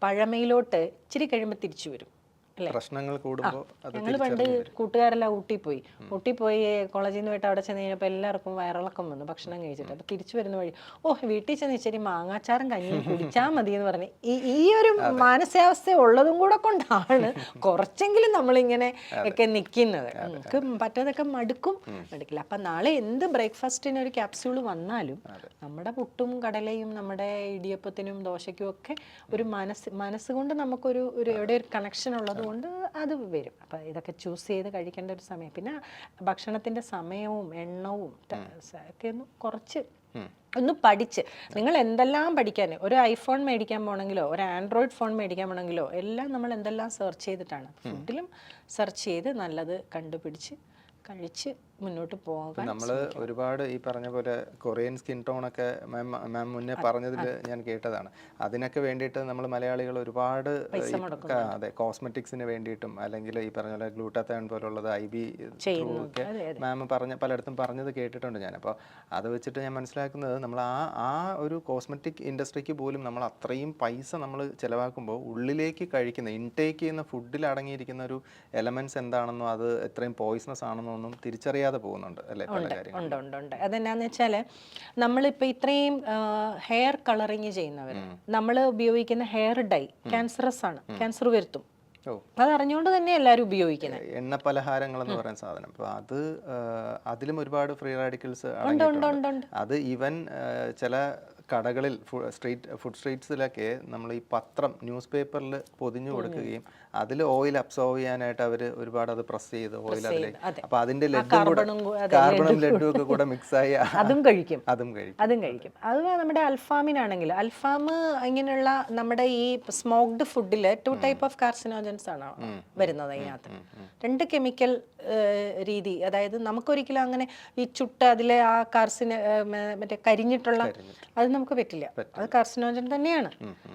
പഴമയിലോട്ട് ഇച്ചിരി കഴിയുമ്പോൾ തിരിച്ചു വരും. പ്രശ്നങ്ങൾ കൂടുമ്പോൾ ഞങ്ങൾ പണ്ട് കൂട്ടുകാരെല്ലാം ഊട്ടി പോയി കോളേജിൽ നിന്ന് പോയിട്ട് അവിടെ ചെന്ന് കഴിഞ്ഞപ്പോൾ എല്ലാവർക്കും വയറിളക്കം വന്നു ഭക്ഷണം കഴിച്ചിട്ട്. അപ്പോൾ തിരിച്ചു വരുന്ന വഴി വീട്ടിൽ ചെന്ന് ഇച്ചിരി മാങ്ങാച്ചാറും കഞ്ഞിയും കുടിച്ചാൽ മതി എന്ന് പറഞ്ഞ് ഈ ഒരു മാനസികാവസ്ഥ ഉള്ളതും കൂടെ കൊണ്ടാണ് കുറച്ചെങ്കിലും നമ്മളിങ്ങനെ ഒക്കെ നിൽക്കുന്നത്. നമുക്ക് പറ്റാതൊക്കെ മടുക്കില്ല. അപ്പം നാളെ എന്ത് ബ്രേക്ക്ഫാസ്റ്റിന് ഒരു ക്യാപ്സ്യൂൾ വന്നാലും നമ്മുടെ പുട്ടും കടലയും നമ്മുടെ ഇടിയപ്പത്തിനും ദോശയ്ക്കും ഒക്കെ ഒരു മനസ്സുകൊണ്ട് നമുക്കൊരു എവിടെ ഒരു കണക്ഷൻ ഉള്ളത് കൊണ്ട് അത് വരും. അപ്പം ഇതൊക്കെ ചൂസ് ചെയ്ത് കഴിക്കേണ്ട ഒരു സമയം. പിന്നെ ഭക്ഷണത്തിൻ്റെ സമയവും എണ്ണവും ഒക്കെ ഒന്ന് കുറച്ച് ഒന്ന് പഠിച്ച് നിങ്ങൾ എന്തെല്ലാം പഠിക്കാൻ ഒരു ഐഫോൺ മേടിക്കാൻ പോകണമെങ്കിലോ ഒരു ആൻഡ്രോയിഡ് ഫോൺ മേടിക്കാൻ പോകണമെങ്കിലോ എല്ലാം നമ്മൾ എന്തെല്ലാം സെർച്ച് ചെയ്തിട്ടാണ്. ഫുഡിലും സെർച്ച് ചെയ്ത് നല്ലത് കണ്ടുപിടിച്ച് കഴിച്ച് മുന്നോട്ട് പോകാൻ നമ്മൾ ഒരുപാട് ഈ പറഞ്ഞ പോലെ കൊറിയൻ സ്കിൻ ടോണൊക്കെ മാം മുന്നേ പറഞ്ഞതിൽ ഞാൻ കേട്ടതാണ്. അതിനൊക്കെ വേണ്ടിയിട്ട് നമ്മൾ മലയാളികൾ ഒരുപാട് അതെ കോസ്മെറ്റിക്സിന് വേണ്ടിയിട്ടും അല്ലെങ്കിൽ ഈ പറഞ്ഞ പോലെ ഗ്ലൂട്ടാത്തയോൺ പോലുള്ളത് IB ഒക്കെ മാം പലയിടത്തും പറഞ്ഞത് കേട്ടിട്ടുണ്ട് ഞാൻ. അപ്പോൾ അത് വെച്ചിട്ട് ഞാൻ മനസ്സിലാക്കുന്നത് നമ്മൾ ആ ഒരു കോസ്മെറ്റിക് ഇൻഡസ്ട്രിക്ക് പോലും നമ്മൾ അത്രയും പൈസ നമ്മൾ ചിലവാക്കുമ്പോൾ ഉള്ളിലേക്ക് കഴിക്കുന്ന ഇൻടേക്ക് ചെയ്യുന്ന ഫുഡിൽ അടങ്ങിയിരിക്കുന്ന ഒരു എലമെന്റ്സ് എന്താണെന്നോ അത് എത്രയും പോയിസണസ് ആണെന്നോ ഒന്നും തിരിച്ചറിയാതെ പോകുന്നുണ്ട് അല്ലേ? ഉണ്ട്. അതെന്നാന്ന് വെച്ചാൽ നമ്മളിപ്പോൾ ഇത്രയും ഹെയർ കളറിങ് ചെയ്യുന്നവർ നമ്മൾ ഉപയോഗിക്കുന്ന ഹെയർ ഡൈ ക്യാൻസറസ് ആണ്, ക്യാൻസർ വരുത്തും. അത് അറിഞ്ഞുകൊണ്ട് തന്നെ എല്ലാവരും ഉപയോഗിക്കുന്നത് എണ്ണ പലഹാരങ്ങൾ എന്ന് പറയുന്ന സാധനം. അപ്പോൾ അതിലും ഒരുപാട് ഫ്രീ റാഡിക്കൽസ് അത് ഈവൻ ചില കടകളിൽ ഫുഡ് സ്ട്രീറ്റ്സിലൊക്കെ നമ്മൾ ഈ പത്രം ന്യൂസ് പേപ്പറിൽ പൊതിഞ്ഞു കൊടുക്കുകയും അതിൽ ഓയിൽ അബ്സോർവ് ചെയ്യാനായിട്ട് അവർ ഒരുപാട് അത് പ്രസ് ചെയ്ത് ഓയിൽ അതിലേക്ക് അപ്പൊ അതിന്റെ കാർബണും ലഡും ഒക്കെ കൂടെ മിക്സ് ആയി അതും കഴിക്കും. അത് നമ്മുടെ അൽഫാമിനാണെങ്കിൽ അൽഫാം ഇങ്ങനെയുള്ള നമ്മുടെ ഈ സ്മോക്ഡ് ഫുഡിൽ 2 ടൈപ്പ് ഓഫ് കാർസിനോജൻസ് ആണ് വരുന്നത്. അതിനകത്ത് 2 കെമിക്കൽ രീതി, അതായത് നമുക്കൊരിക്കലും അങ്ങനെ ഈ ചുട്ട് അതിലെ ആ മറ്റേ കരിഞ്ഞിട്ടുള്ള അത് നമുക്ക് പറ്റില്ല. അത് കാർസിനോജൻ തന്നെയാണ്.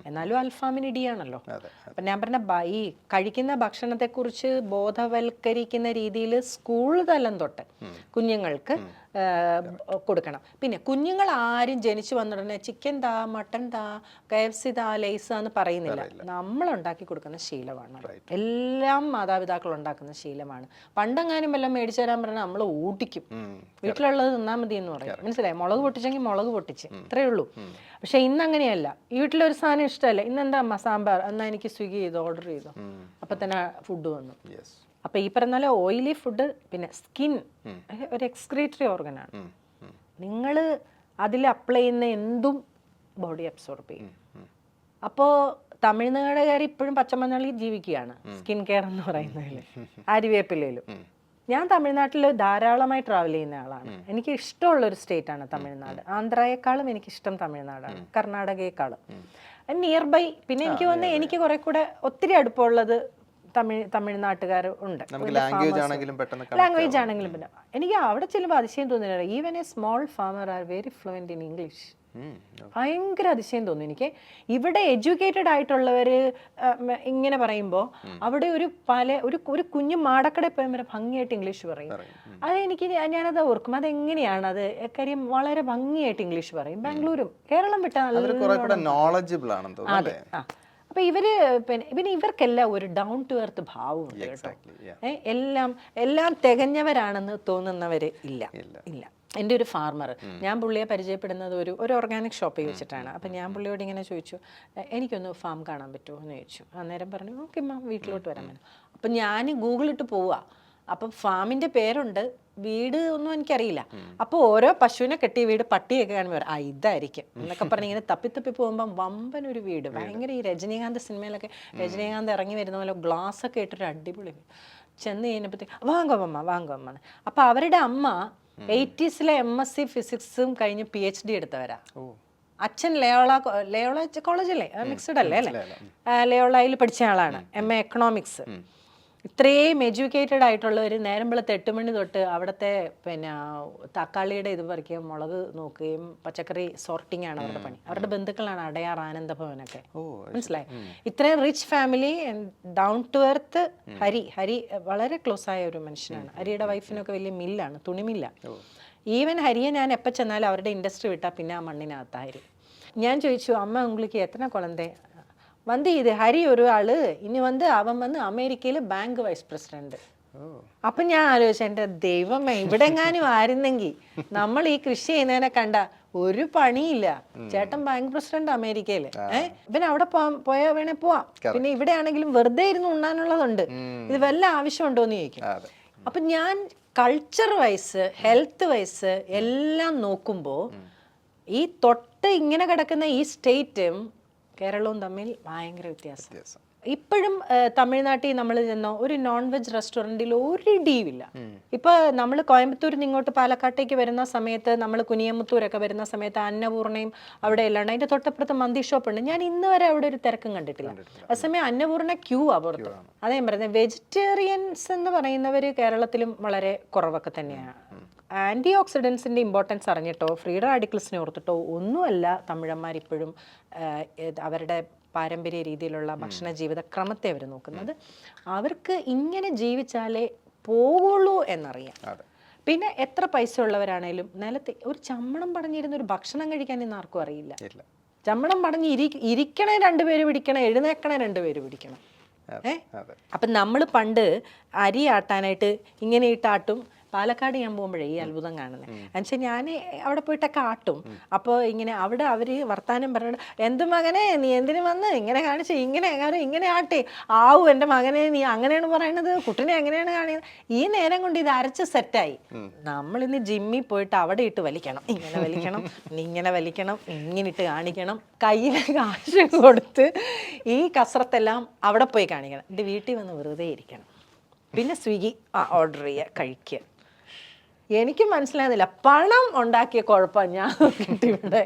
എന്നാലും അൽഫാമിന് ഇടിയാണല്ലോ. അപ്പം ഞാൻ പറഞ്ഞ ഈ കഴിക്കുന്ന ഭക്ഷണത്തെക്കുറിച്ച് ബോധവൽക്കരിക്കുന്ന രീതിയിൽ സ്കൂൾ തലം തൊട്ട് കുഞ്ഞുങ്ങൾക്ക് കൊടുക്കണം. പിന്നെ കുഞ്ഞുങ്ങൾ ആരും ജനിച്ചു വന്നിടനെ ചിക്കൻ താ, മട്ടൻ താ, KFC താ, ലേസ് എന്ന് പറയുന്നില്ല. നമ്മൾ ഉണ്ടാക്കി കൊടുക്കുന്ന ശീലമാണ്. എല്ലാം മാതാപിതാക്കൾ ഉണ്ടാക്കുന്ന ശീലമാണ്. പണ്ടെങ്ങാനും എല്ലാം മേടിച്ചു തരാൻ പറഞ്ഞാൽ നമ്മൾ ഊട്ടിക്കും. വീട്ടിലുള്ളത് തിന്നാൽ മതി എന്ന് പറയും. മനസ്സിലായി? മുളക് പൊട്ടിച്ചെങ്കിൽ മുളക് പൊട്ടിച്ച്, ഇത്രയേ ഉള്ളൂ. പക്ഷെ ഇന്ന് അങ്ങനെയല്ല. വീട്ടിലൊരു സാധനം ഇഷ്ടമല്ല, ഇന്നെന്താ അമ്മ സാമ്പാർ, എന്നാൽ എനിക്ക് സ്വിഗ്ഗി ചെയ്തോ, ഓർഡർ ചെയ്തോ, അപ്പൊ തന്നെ ഫുഡ് വന്നു. അപ്പൊ ഈ പറഞ്ഞ ഓയിലി ഫുഡ്, പിന്നെ സ്കിൻ ഒരു എക്സ്ക്രീറ്ററി ഓർഗനാണ്. നിങ്ങൾ അതിൽ അപ്ലൈ ചെയ്യുന്ന എന്തും ബോഡി അബ്സോർബ് ചെയ്യും. അപ്പോൾ തമിഴ്നാടുകാർ ഇപ്പോഴും പച്ചമഞ്ഞളിൽ ജീവിക്കുകയാണ് സ്കിൻ കെയർ എന്ന് പറയുന്നതിൽ, ആര്യവേപ്പിലയിലും. ഞാൻ തമിഴ്നാട്ടിൽ ധാരാളമായി ട്രാവൽ ചെയ്യുന്ന ആളാണ്. എനിക്ക് ഇഷ്ടമുള്ളൊരു സ്റ്റേറ്റാണ് തമിഴ്നാട്. ആന്ധ്രയെക്കാളും എനിക്കിഷ്ടം തമിഴ്നാടാണ്, കർണാടകയെക്കാളും നിയർ ബൈ. പിന്നെ എനിക്ക് തോന്നുന്നത് എനിക്ക് കുറെ കൂടെ ഒത്തിരി അടുപ്പമുള്ളത് തമിഴ്നാട്ടുകാർ ഉണ്ട്. ലാംഗ്വേജ് ആണെങ്കിലും പിന്നെ എനിക്ക് അവിടെ ചെല്ലുമ്പോൾ അതിശയം തോന്നുന്നില്ല. Even A small farmer are very fluent in English. ഭയങ്കര അതിശയം തോന്നും എനിക്ക്. ഇവിടെ എഡ്യൂക്കേറ്റഡ് ആയിട്ടുള്ളവർ ഇങ്ങനെ പറയുമ്പോൾ അവിടെ ഒരു കുഞ്ഞു മാടക്കടയിൽ പോയ വരെ ഭംഗിയായിട്ട് ഇംഗ്ലീഷ് പറയും. അതെനിക്ക് ഞാനത് ഓർക്കും, അതെങ്ങനെയാണ് അത് കാര്യം വളരെ ഭംഗിയായിട്ട് ഇംഗ്ലീഷ് പറയും. ബാംഗ്ലൂരും കേരളം വിട്ടാൽ അതെ. അപ്പൊ പിന്നെ ഇവർക്കെല്ലാം ഒരു ഡൗൺ ടു എർത്ത് ഭാവമുണ്ട് കേട്ടോ. എല്ലാം തികഞ്ഞവരാണെന്ന് തോന്നുന്നവര് ഇല്ല. എൻ്റെ ഒരു ഫാർമർ, ഞാൻ പുള്ളിയെ പരിചയപ്പെടുന്നത് ഒരു ഓർഗാനിക് ഷോപ്പിൽ വെച്ചിട്ടാണ്. അപ്പം ഞാൻ പുള്ളിയോട് ഇങ്ങനെ ചോദിച്ചു, എനിക്കൊന്ന് ഫാം കാണാൻ പറ്റുമോ എന്ന് ചോദിച്ചു. അന്നേരം പറഞ്ഞു ഓക്കെ മാം, വീട്ടിലോട്ട് വരാൻ പറ്റും. അപ്പം ഞാൻ ഗൂഗിളിട്ട് പോവാ. അപ്പം ഫാമിൻ്റെ പേരുണ്ട്, വീട് ഒന്നും എനിക്കറിയില്ല. അപ്പോൾ ഓരോ പശുവിനെ കെട്ടിയ വീട് പട്ടിയൊക്കെ കാണുമ്പോൾ ഇതായിരിക്കും എന്നൊക്കെ പറഞ്ഞ് ഇങ്ങനെ തപ്പി പോകുമ്പം വമ്പനൊരു വീട്, ഭയങ്കര ഈ രജനീകാന്ത് സിനിമയിലൊക്കെ രജനീകാന്ത് ഇറങ്ങി വരുന്ന പോലെ ഗ്ലാസ് ഒക്കെ ഇട്ടൊരു അടിപൊളി വീട്. ചെന്ന് കഴിഞ്ഞപ്പോഴത്തേക്ക് വാങ്ങുമ്മ. അപ്പം അവരുടെ അമ്മ 80s MSc ഫിസിക്സും കഴിഞ്ഞ് PhD എടുത്തവരാ. അച്ഛൻ ലയോള കോളേജല്ലേ, മിക്സഡ് അല്ലേ, ലയോളയിൽ പഠിച്ച ആളാണ്, MA എക്കണോമിക്സ്. ഇത്രയും എഡ്യൂക്കേറ്റഡ് ആയിട്ടുള്ളവർ നേരം വെളുത്ത് 8 മണി തൊട്ട് അവിടുത്തെ പിന്നെ തക്കാളിയുടെ ഇത് പറിക്കുകയും മുളക് നോക്കുകയും പച്ചക്കറി സോർട്ടിങ് ആണ് അവരുടെ പണി. അവരുടെ ബന്ധുക്കളാണ് അടയാർ, ആനന്ദഭവനൊക്കെ. മനസ്സിലായി? ഇത്രയും rich family, down to earth. Hari വളരെ ക്ലോസ് ആയ ഒരു മനുഷ്യനാണ്. ഹരിയുടെ വൈഫിനൊക്കെ വലിയ മില്ലാണ്, തുണിമില്ല. ഈവൻ ഹരിയെ ഞാൻ എപ്പോൾ ചെന്നാലും അവരുടെ ഇൻഡസ്ട്രി വിട്ടാൽ പിന്നെ ആ മണ്ണിനകത്തായി. ഞാൻ ചോദിച്ചു, അമ്മ ഉങ്ങൾക്ക് എത്ര കുളന്തേ? ഇത് ഹരി ഒരു ആള് ഇനി അവൻ അമേരിക്കയില് ബാങ്ക് വൈസ് പ്രസിഡന്റ്. അപ്പൊ ഞാൻ ആലോചിച്ചു, എന്റെ ദൈവമേ, ഇവിടെ എങ്ങാനും ആയിരുന്നെങ്കിൽ നമ്മൾ ഈ കൃഷി ചെയ്യുന്നതിനെ കണ്ട ഒരു പണിയില്ല. ചേട്ടൻ ബാങ്ക് പ്രസിഡന്റ് അമേരിക്കയില്. പിന്നെ അവിടെ പോയാ വേണേ പോവാം. പിന്നെ ഇവിടെ ആണെങ്കിലും വെറുതെ ഇരുന്ന് ഉണ്ണാനുള്ളതുണ്ട്. ഇത് വല്ല ആവശ്യമുണ്ടോന്ന് ചോദിക്കും. അപ്പൊ ഞാൻ കൾച്ചർ വൈസ്, ഹെൽത്ത് വൈസ് എല്ലാം നോക്കുമ്പോ ഈ തൊട്ട് ഇങ്ങനെ കിടക്കുന്ന ഈ സ്റ്റേറ്റും കേരളവും തമ്മിൽ ഭയങ്കര വ്യത്യാസം. ഇപ്പോഴും തമിഴ്നാട്ടിൽ നമ്മൾ ചെന്നോ ഒരു നോൺ വെജ് റെസ്റ്റോറൻറ്റിൽ ഒരു ഇടിയുമില്ല. ഇപ്പൊ നമ്മൾ കോയമ്പത്തൂരിൽ നിന്ന് ഇങ്ങോട്ട് പാലക്കാട്ടേക്ക് വരുന്ന സമയത്ത്, നമ്മൾ കുനിയമുത്തൂരൊക്കെ വരുന്ന സമയത്ത് അന്നപൂർണയും അവിടെ അല്ലാണ്ട് അതിന്റെ തൊട്ടപ്പുറത്ത് മന്തി ഷോപ്പ് ഉണ്ട്. ഞാൻ ഇന്ന് വരെ അവിടെ ഒരു തിരക്കും കണ്ടിട്ടില്ല. അതേസമയം അന്നപൂർണ ക്യൂ ആ പുറത്ത്. അതേ പറയുന്നത്, വെജിറ്റേറിയൻസ് എന്ന് പറയുന്നവര് കേരളത്തിലും വളരെ കുറവൊക്കെ തന്നെയാണ്. ആന്റി ഓക്സിഡൻസിന്റെ ഇമ്പോർട്ടൻസ് അറിഞ്ഞിട്ടോ ഫ്രീ റാഡിക്കൽസിനെ ഓർത്തിട്ടോ ഒന്നുമല്ല തമിഴന്മാരിപ്പോഴും അവരുടെ പാരമ്പര്യ രീതിയിലുള്ള ഭക്ഷണ ജീവിതക്രമത്തെ അവർ നോക്കുന്നത്. അവർക്ക് ഇങ്ങനെ ജീവിച്ചാലേ പോകുള്ളൂ എന്നറിയാം. പിന്നെ എത്ര പൈസ ഉള്ളവരാണേലും നിലത്ത് ഒരു ചമ്മണം പടഞ്ഞിരുന്ന ഒരു ഭക്ഷണം കഴിക്കാൻ ഇന്ന് ആർക്കും അറിയില്ല. ചമ്മണം പടഞ്ഞ് ഇരിക്കണേ 2 പേര് പിടിക്കണം, എഴുന്നേക്കണേ 2 പേര് പിടിക്കണം. അപ്പം നമ്മൾ പണ്ട് അരി ആട്ടാനായിട്ട് ഇങ്ങനെ ഇട്ടാട്ടും. പാലക്കാട് ഞാൻ പോകുമ്പോഴേ ഈ അത്ഭുതം കാണുന്നത് എന്നുവെച്ചാൽ ഞാൻ അവിടെ പോയിട്ടൊക്കെ ആട്ടും. അപ്പോൾ ഇങ്ങനെ അവിടെ അവർ വർത്താനം പറഞ്ഞിട്ട്, എന്ത് മകനെ നീ എന്തിനു വന്ന് ഇങ്ങനെ കാണിച്ച് ഇങ്ങനെ ആട്ടി ആവൂ എൻ്റെ മകനെ നീ അങ്ങനെയാണ് പറയണത്, കുട്ടിനെ എങ്ങനെയാണ് കാണിയത്. ഈ നേരം കൊണ്ട് ഇത് അരച്ച് സെറ്റായി. നമ്മളിന്ന് ജിമ്മിൽ പോയിട്ട് അവിടെ ഇട്ട് വലിക്കണം, ഇങ്ങനെ വലിക്കണം, ഇങ്ങനെ വലിക്കണം, ഇങ്ങനെ ഇട്ട് കാണിക്കണം, കയ്യിൽ കാശ് കൊടുത്ത് ഈ കസറത്തെല്ലാം അവിടെ പോയി കാണിക്കണം. എൻ്റെ വീട്ടിൽ വന്ന് വെറുതെ ഇരിക്കണം. പിന്നെ സ്വിഗ്ഗി ഓർഡർ ചെയ്യുക, കഴിക്കുക. എനിക്ക് മനസ്സിലാകുന്നില്ല, പണം ഉണ്ടാക്കിയ കുഴപ്പം ഞാൻ ഇവിടെ.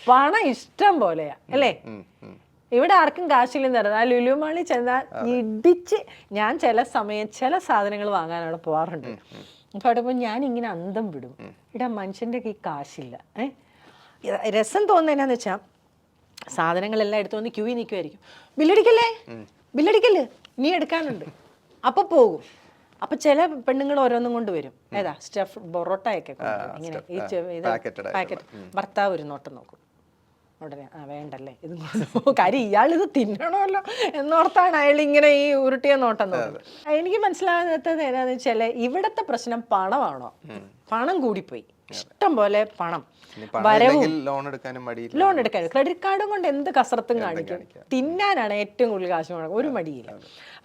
പണം ഇഷ്ടം പോലെയാ അല്ലേ? ഇവിടെ ആർക്കും കാശില്ലെന്ന് പറഞ്ഞാൽ ലുലു മാളിൽ ചെന്നാൽ ഇടിച്ച് ഞാൻ ചില സമയം ചില സാധനങ്ങൾ വാങ്ങാൻ അവിടെ പോകാറുണ്ട്. അപ്പൊ അവിടെ പോയി ഞാൻ ഇങ്ങനെ അന്തം വിടും. ഇവിടെ മനുഷ്യന്റെ ഈ കാശില്ല. രസം തോന്നുന്നതെന്നാന്ന് വെച്ചാൽ സാധനങ്ങളെല്ലാം എടുത്തു വന്ന് ക്യൂയിൽ നിൽക്കുമായിരിക്കും. ബില്ലടിക്കല്ലേ നീ എടുക്കാനുണ്ട്. അപ്പൊ പോകും. അപ്പൊ ചില പെണ്ണുങ്ങൾ ഓരോന്നും കൊണ്ടുവരും. ഏതാ സ്റ്റഫ് പൊറോട്ടയൊക്കെ ഇങ്ങനെ ഈ പാക്കറ്റ്. ഭർത്താവ് ഒരു നോട്ടം നോക്കും. ഉടനെ വേണ്ടല്ലേ ഇത് കാര്യം ഇയാളിത് തിന്നണമല്ലോ എന്നോർത്താണ് അയാൾ ഇങ്ങനെ ഈ ഉരുട്ടിയ നോട്ടം നോക്കുന്നത്. എനിക്ക് മനസ്സിലാകാത്തത് ഏതാന്ന് വെച്ചാല് ഇവിടത്തെ പ്രശ്നം പണമാണോ? പണം കൂടിപ്പോയി, ഇഷ്ടം പോലെ പണം, വരവും ലോൺ എടുക്കാനും ക്രെഡിറ്റ് കാർഡും കൊണ്ട് എന്ത് കസറത്തും കാണിക്കും. തിന്നാനാണ് ഏറ്റവും കൂടുതൽ കാശ് മുടക്കും, ഒരു മടിയില്ല.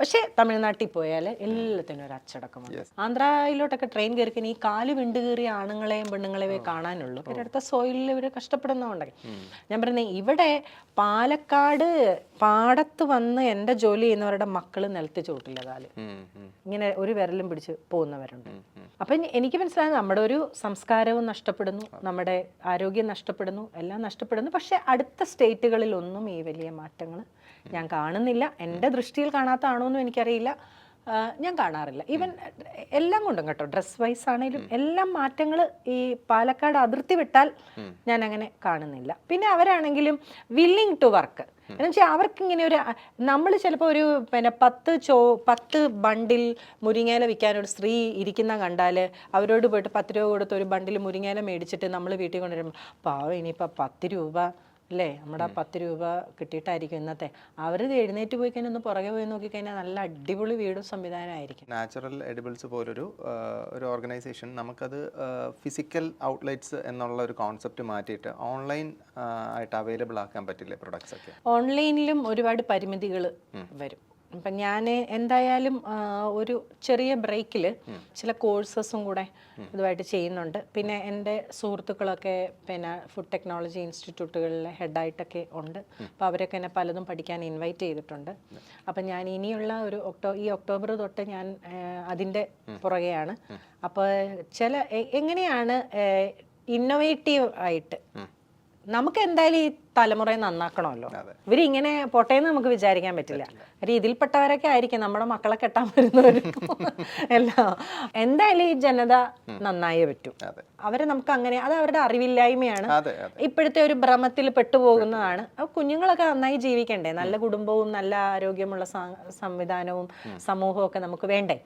പക്ഷെ തമിഴ്നാട്ടിൽ പോയാൽ എല്ലാത്തിനും ഒരു അച്ചടക്കമാണ്. ആന്ധ്രയിലോട്ടൊക്കെ ട്രെയിൻ കയറി ഈ കാല് വിണ്ട് കയറിയ ആണുങ്ങളെയും പെണ്ണുങ്ങളെയും കാണാനുള്ളൂ. പിന്നെ അടുത്ത സോയിലിൽ ഇവർ കഷ്ടപ്പെടുന്നതുകൊണ്ടൊക്കെ ഞാൻ പറയുന്നത്, ഇവിടെ പാലക്കാട് പാടത്ത് വന്ന് എൻ്റെ ജോലി ചെയ്യുന്നവരുടെ മക്കള് നിലത്ത് ചോട്ടില്ല കാല്, ഇങ്ങനെ ഒരു വിരലും പിടിച്ച് പോകുന്നവരുണ്ട്. അപ്പം എനിക്ക് മനസ്സിലായത് നമ്മുടെ ഒരു സംസ്കാരവും നഷ്ടപ്പെടുന്നു, നമ്മുടെ ആരോഗ്യം നഷ്ടപ്പെടുന്നു, എല്ലാം നഷ്ടപ്പെടുന്നു. പക്ഷെ അടുത്ത സ്റ്റേറ്റുകളിലൊന്നും ഈ വലിയ മാറ്റങ്ങൾ ഞാൻ കാണുന്നില്ല. എൻ്റെ ദൃഷ്ടിയിൽ കാണാത്തതാണോന്നും എനിക്കറിയില്ല, ഞാൻ കാണാറില്ല. ഈവൻ എല്ലാം കൊണ്ടും കേട്ടോ, ഡ്രസ് വൈസ് ആണെങ്കിലും എല്ലാം മാറ്റങ്ങൾ ഈ പാലക്കാട് അതിർത്തി വിട്ടാൽ ഞാൻ അങ്ങനെ കാണുന്നില്ല. പിന്നെ അവരാണെങ്കിലും വില്ലിങ് ടു വർക്ക് എന്നുവെച്ചാൽ അവർക്കിങ്ങനെ ഒരു നമ്മൾ ചിലപ്പോൾ ഒരു 10 ബണ്ടിൽ മുരിങ്ങയില വിൽക്കാനൊരു സ്ത്രീ ഇരിക്കുന്ന കണ്ടാൽ അവരോട് പോയിട്ട് 10 രൂപ കൊടുത്ത് ഒരു ബണ്ടിൽ മുരിങ്ങയില മേടിച്ചിട്ട് നമ്മൾ വീട്ടിൽ കൊണ്ടുവരുമ്പോൾ പാവം ഇനിയിപ്പോൾ 10 രൂപ അല്ലേ, നമ്മുടെ 10 രൂപ കിട്ടിയിട്ടായിരിക്കും ഇന്നത്തെ. അവർ എഴുന്നേറ്റ് പോയി കഴിഞ്ഞാൽ ഒന്ന് പുറകെ പോയി നോക്കിക്കഴിഞ്ഞാൽ നല്ല അടിപൊളി വീടും സംവിധാനമായിരിക്കും. നാച്ചുറൽ എഡിബിൾസ് പോലൊരു ഓർഗനൈസേഷൻ നമുക്കത് ഫിസിക്കൽ ഔട്ട്ലെറ്റ്സ് എന്നുള്ള ഒരു കോൺസെപ്റ്റ് മാറ്റിയിട്ട് ഓൺലൈൻ ആയിട്ട് അവൈലബിൾ ആക്കാൻ പറ്റില്ലേ പ്രൊഡക്ട്സ് ഒക്കെ? ഓൺലൈനിലും ഒരുപാട് പരിമിതികൾ വരും. അപ്പം ഞാൻ എന്തായാലും ഒരു ചെറിയ ബ്രേക്കിൽ ചില കോഴ്സസും കൂടെ ഇതുമായിട്ട് ചെയ്യുന്നുണ്ട്. പിന്നെ എൻ്റെ സുഹൃത്തുക്കളൊക്കെ പിന്നെ ഫുഡ് ടെക്നോളജി ഇൻസ്റ്റിറ്റ്യൂട്ടുകളിലെ ഹെഡായിട്ടൊക്കെ ഉണ്ട്. അപ്പോൾ അവരൊക്കെ എന്നെ പലതും പഠിക്കാൻ ഇൻവൈറ്റ് ചെയ്തിട്ടുണ്ട്. അപ്പം ഞാൻ ഇനിയുള്ള ഒരു ഈ ഒക്ടോബർ തൊട്ട് ഞാൻ അതിൻ്റെ പുറകെയാണ്. അപ്പോൾ എങ്ങനെയാണ് ഇന്നോവേറ്റീവ് ആയിട്ട് നമുക്ക് എന്തായാലും ഈ തലമുറയെ നന്നാക്കണമല്ലോ. ഇവരിങ്ങനെ പൊട്ടേന്ന് നമുക്ക് വിചാരിക്കാൻ പറ്റില്ല. കാര്യം ഇതിൽപ്പെട്ടവരൊക്കെ ആയിരിക്കും നമ്മുടെ മക്കളെ കെട്ടാൻ വരുന്നവരും എല്ലാം. എന്തായാലും ഈ ജനത നന്നായേ പറ്റൂ. അവരെ നമുക്ക് അങ്ങനെ, അത് അവരുടെ അറിവില്ലായ്മയാണ്, ഇപ്പോഴത്തെ ഒരു ഭ്രമത്തിൽ പെട്ടുപോകുന്നതാണ്. കുഞ്ഞുങ്ങളൊക്കെ നന്നായി ജീവിക്കണ്ടേ, നല്ല കുടുംബവും നല്ല ആരോഗ്യമുള്ള സംവിധാനവും സമൂഹവും ഒക്കെ നമുക്ക് വേണ്ടേ.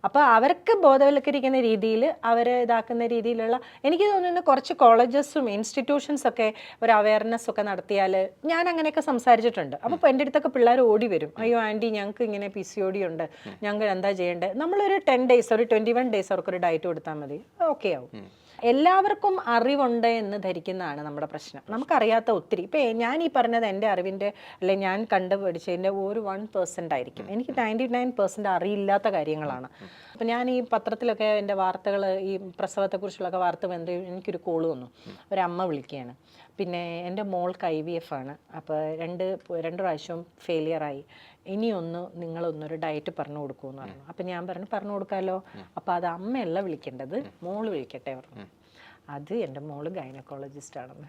അപ്പോൾ അവർക്ക് ബോധവൽക്കരിക്കുന്ന രീതിയിൽ അവരെ ഇതാക്കുന്ന രീതിയിലുള്ള എനിക്ക് തോന്നുന്നു കുറച്ച് കോളേജസും ഇൻസ്റ്റിറ്റ്യൂഷൻസൊക്കെ ഒരു അവയർനെസ് ഒക്കെ നടത്തിയാൽ ഞാൻ അങ്ങനെയൊക്കെ സംസാരിച്ചിട്ടുണ്ട്. അപ്പോൾ എൻ്റെ അടുത്തൊക്കെ പിള്ളേർ ഓടി വരും, അയ്യോ ആൻറ്റി ഞങ്ങൾക്ക് ഇങ്ങനെ PCOD ഉണ്ട്, ഞങ്ങൾ എന്താ ചെയ്യേണ്ടത്. നമ്മളൊരു 10 days ഒരു 21 days അവർക്കൊരു ഡയറ്റ് കൊടുത്താൽ മതി, ഓക്കെ ആവും. എല്ലാവർക്കും അറിവുണ്ട് എന്ന് ധരിക്കുന്നതാണ് നമ്മുടെ പ്രശ്നം. നമുക്കറിയാത്ത ഒത്തിരി ഇപ്പം ഞാൻ ഈ പറഞ്ഞത് എൻ്റെ അറിവിൻ്റെ അല്ലെങ്കിൽ ഞാൻ കണ്ടുപിടിച്ചതിൻ്റെ ഒരു 1% ആയിരിക്കും. എനിക്ക് 99% അറിയില്ലാത്ത കാര്യങ്ങളാണ്. അപ്പം ഞാൻ ഈ പത്രത്തിലൊക്കെ എൻ്റെ വാർത്തകൾ ഈ പ്രസവത്തെക്കുറിച്ചുള്ളൊക്കെ വാർത്ത വന്ന് എനിക്കൊരു കോള് വന്നു. ഒരമ്മ വിളിക്കുകയാണ്, പിന്നെ എൻ്റെ മോൾക്ക് IVF ആണ്, അപ്പോൾ രണ്ട് പ്രാവശ്യവും ഫെയിലിയറായി, ഇനിയൊന്ന് നിങ്ങളൊന്നൊരു ഡയറ്റ് പറഞ്ഞു കൊടുക്കുമെന്ന് പറഞ്ഞു. അപ്പം ഞാൻ പറഞ്ഞു കൊടുക്കാമല്ലോ. അപ്പോൾ അത് അമ്മയല്ല വിളിക്കേണ്ടത്, മോള് വിളിക്കട്ടെ പറഞ്ഞു. അത് എൻ്റെ മോള് ഗൈനക്കോളജിസ്റ്റ് ആണെന്ന്.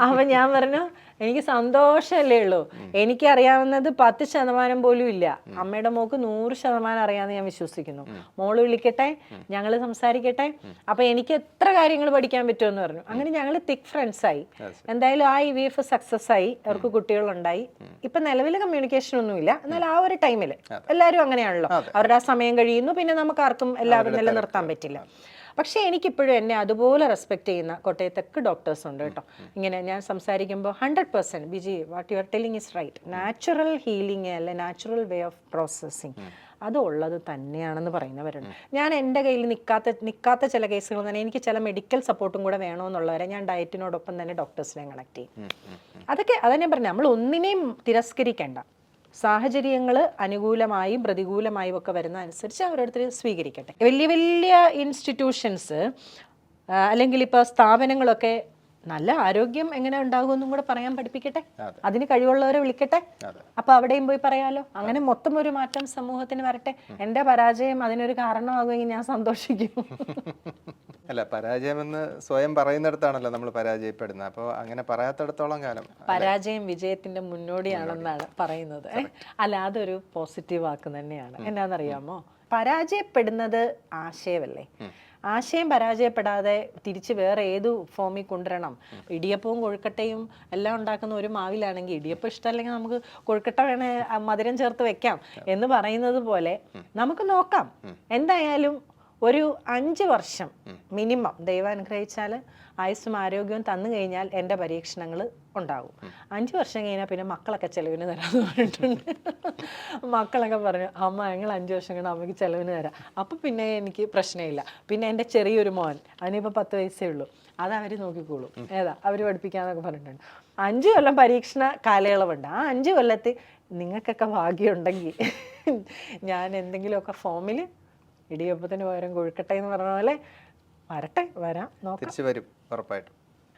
അപ്പം ഞാൻ പറഞ്ഞു എനിക്ക് സന്തോഷമല്ലേ ഉള്ളൂ, എനിക്കറിയാവുന്നത് 10% പോലും ഇല്ല, അമ്മയുടെ മോൾക്ക് 100% അറിയാമെന്ന് ഞാൻ വിശ്വസിക്കുന്നു. മോള് വിളിക്കട്ടെ, ഞങ്ങൾ സംസാരിക്കട്ടെ, അപ്പം എനിക്ക് എത്ര കാര്യങ്ങൾ പഠിക്കാൻ പറ്റുമെന്ന് പറഞ്ഞു. അങ്ങനെ ഞങ്ങൾ തിക് ഫ്രണ്ട്സായി. എന്തായാലും ആ IVF സക്സസ് ആയി, അവർക്ക് കുട്ടികളുണ്ടായി. ഇപ്പം നിലവിൽ കമ്മ്യൂണിക്കേഷൻ ഒന്നുമില്ല, എന്നാൽ ആ ഒരു ടൈമിൽ എല്ലാവരും അങ്ങനെയാണല്ലോ, അവരുടെ ആ സമയം കഴിയുന്നു, പിന്നെ നമുക്ക് ആർക്കും എല്ലാവരും നിലനിർത്താൻ പറ്റില്ല. പക്ഷേ എനിക്കിപ്പോഴും എന്നെ അതുപോലെ റെസ്പെക്റ്റ് ചെയ്യുന്ന കോട്ടയത്തൊക്കെ ഡോക്ടേഴ്സ് ഉണ്ട് കേട്ടോ. ഇങ്ങനെ ഞാൻ സംസാരിക്കുമ്പോൾ 100% ബിജി what you are telling is right, natural healing അല്ലെ നാച്ചുറൽ വേ ഓഫ് പ്രോസസ്സിങ് അതുള്ളത് തന്നെയാണെന്ന് പറയുന്നവരുണ്ട്. ഞാൻ എൻ്റെ കയ്യിൽ നിൽക്കാത്ത ചില കേസുകൾ തന്നെ എനിക്ക് ചില മെഡിക്കൽ സപ്പോർട്ടും കൂടെ വേണമെന്നുള്ളവരെ ഞാൻ ഡയറ്റിനോടൊപ്പം തന്നെ ഡോക്ടേഴ്സിനെ കണക്ട് ചെയ്യും. അതാ ഞാൻ പറഞ്ഞു, നമ്മൾ ഒന്നിനെയും തിരസ്കരിക്കേണ്ട. സാഹചര്യങ്ങൾ അനുകൂലമായും പ്രതികൂലമായും ഒക്കെ വരുന്ന അനുസരിച്ച് ഓരോരുത്തർ സ്വീകരിക്കട്ടെ. വലിയ വലിയ ഇൻസ്റ്റിറ്റ്യൂഷൻസ് അല്ലെങ്കിൽ ഇപ്പോൾ സ്ഥാപനങ്ങളൊക്കെ നല്ല ആരോഗ്യം എങ്ങനെ ഉണ്ടാകുമെന്നും കൂടെ പറയാൻ പഠിപ്പിക്കട്ടെ, അതിന് കഴിവുള്ളവരെ വിളിക്കട്ടെ. അപ്പോൾ അവിടെയും പോയി പറയാലോ. അങ്ങനെ മൊത്തം ഒരു മാറ്റം സമൂഹത്തിന് വരട്ടെ. എൻ്റെ പരാജയം അതിനൊരു കാരണമാകുമെങ്കിൽ ഞാൻ സന്തോഷിക്കും. അല്ല, പരാജയമെന്ന് സ്വയം പറയുന്നിടത്താണല്ലോ നമ്മൾ പരാജയപ്പെടുന്നത്. അപ്പോൾ അങ്ങനെ പറയാത്തിടത്തോളം കാലം പരാജയം വിജയത്തിന്റെ മുന്നോടിയാണെന്നാണ് പറയുന്നത്. അല്ല, അതൊരു പോസിറ്റീവ് വാക്ക് തന്നെയാണ്. എന്നാന്നറിയാമോ, പരാജയപ്പെടുന്നത് ആശയമല്ലേ. ആശയം പരാജയപ്പെടാതെ തിരിച്ച് വേറെ ഏതു ഫോമിൽ കൊണ്ടുവരണം. ഇടിയപ്പവും കൊഴുക്കട്ടയും എല്ലാം ഉണ്ടാക്കുന്ന ഒരു മാവിലാണെങ്കിൽ ഇടിയപ്പം ഇഷ്ടമല്ലെങ്കിൽ നമുക്ക് കൊഴുക്കട്ട വേണേ മധുരം ചേർത്ത് വെക്കാം എന്ന് പറയുന്നത് പോലെ നമുക്ക് നോക്കാം. എന്തായാലും ഒരു 5 വർഷം മിനിമം ദൈവം അനുഗ്രഹിച്ചാൽ ആയുസ്സും ആരോഗ്യവും തന്നു കഴിഞ്ഞാൽ എൻ്റെ പരീക്ഷണങ്ങൾ ഉണ്ടാകും. 5 വർഷം കഴിഞ്ഞാൽ പിന്നെ മക്കളൊക്കെ ചിലവിന് തരാമെന്ന് പറഞ്ഞിട്ടുണ്ട്. മക്കളൊക്കെ പറഞ്ഞു, അമ്മ ഞങ്ങൾ 5 വർഷം കഴിഞ്ഞാൽ അമ്മയ്ക്ക് ചിലവിന് തരാം. അപ്പം പിന്നെ എനിക്ക് പ്രശ്നമില്ല. പിന്നെ എൻ്റെ ചെറിയൊരു മോൻ, അതിനിപ്പോൾ 10 വയസ്സേ ഉള്ളൂ, അത് അവർ നോക്കിക്കോളും. അവർ പഠിപ്പിക്കാന്നൊക്കെ പറഞ്ഞിട്ടുണ്ട്. 5 കൊല്ലം പരീക്ഷണ കാലയളവുണ്ട്. ആ 5 കൊല്ലത്തിൽ നിങ്ങൾക്കൊക്കെ ഭാഗ്യമുണ്ടെങ്കിൽ ഞാൻ എന്തെങ്കിലുമൊക്കെ ഫോമിൽ ഇടിയപ്പത്തിന് പകരം കൊഴുക്കട്ടെ എന്ന് പറഞ്ഞ പോലെ വരട്ടെ, വരാം, നോക്കാം. തിരിച്ചു വരും ഉറപ്പായിട്ടും.